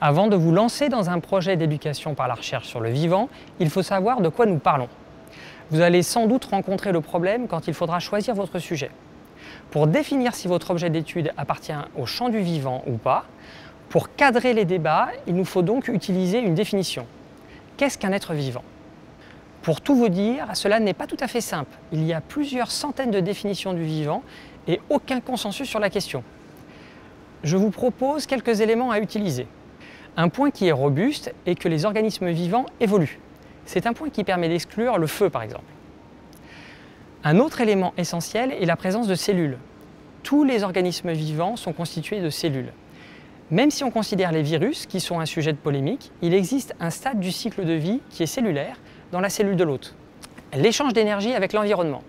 Avant de vous lancer dans un projet d'éducation par la recherche sur le vivant, il faut savoir de quoi nous parlons. Vous allez sans doute rencontrer le problème quand il faudra choisir votre sujet. Pour définir si votre objet d'étude appartient au champ du vivant ou pas, pour cadrer les débats, il nous faut donc utiliser une définition. Qu'est-ce qu'un être vivant ? Pour tout vous dire, cela n'est pas tout à fait simple. Il y a plusieurs centaines de définitions du vivant et aucun consensus sur la question. Je vous propose quelques éléments à utiliser. Un point qui est robuste est que les organismes vivants évoluent. C'est un point qui permet d'exclure le feu, par exemple. Un autre élément essentiel est la présence de cellules. Tous les organismes vivants sont constitués de cellules. Même si on considère les virus, qui sont un sujet de polémique, il existe un stade du cycle de vie qui est cellulaire dans la cellule de l'hôte. L'échange d'énergie avec l'environnement.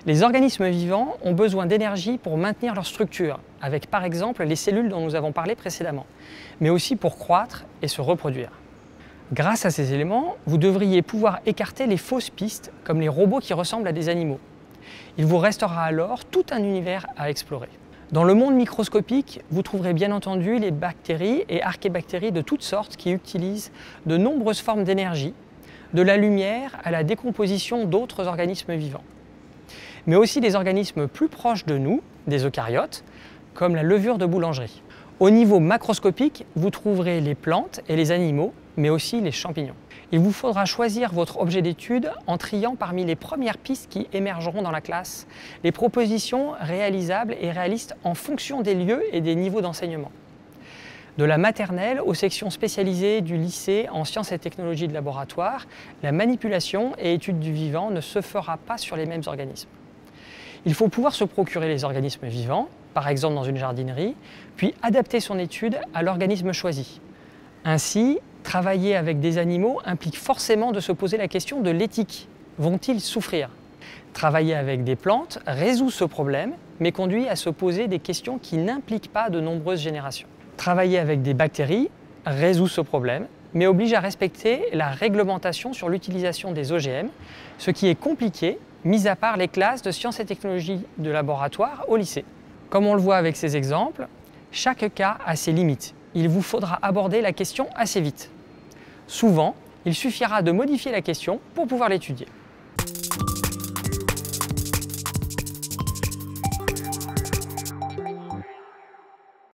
Les organismes vivants ont besoin d'énergie pour maintenir leur structure, avec par exemple les cellules dont nous avons parlé précédemment, mais aussi pour croître et se reproduire. Grâce à ces éléments, vous devriez pouvoir écarter les fausses pistes, comme les robots qui ressemblent à des animaux. Il vous restera alors tout un univers à explorer. Dans le monde microscopique, vous trouverez bien entendu les bactéries et archébactéries de toutes sortes qui utilisent de nombreuses formes d'énergie, de la lumière à la décomposition d'autres organismes vivants. Mais aussi des organismes plus proches de nous, des eucaryotes, comme la levure de boulangerie. Au niveau macroscopique, vous trouverez les plantes et les animaux, mais aussi les champignons. Il vous faudra choisir votre objet d'étude en triant parmi les premières pistes qui émergeront dans la classe, les propositions réalisables et réalistes en fonction des lieux et des niveaux d'enseignement. De la maternelle aux sections spécialisées du lycée en sciences et technologies de laboratoire, la manipulation et étude du vivant ne se fera pas sur les mêmes organismes. Il faut pouvoir se procurer les organismes vivants, par exemple dans une jardinerie, puis adapter son étude à l'organisme choisi. Ainsi, travailler avec des animaux implique forcément de se poser la question de l'éthique. Vont-ils souffrir ? Travailler avec des plantes résout ce problème, mais conduit à se poser des questions qui n'impliquent pas de nombreuses générations. Travailler avec des bactéries résout ce problème, mais oblige à respecter la réglementation sur l'utilisation des OGM, ce qui est compliqué, mis à part les classes de sciences et technologies de laboratoire au lycée. Comme on le voit avec ces exemples, chaque cas a ses limites. Il vous faudra aborder la question assez vite. Souvent, il suffira de modifier la question pour pouvoir l'étudier.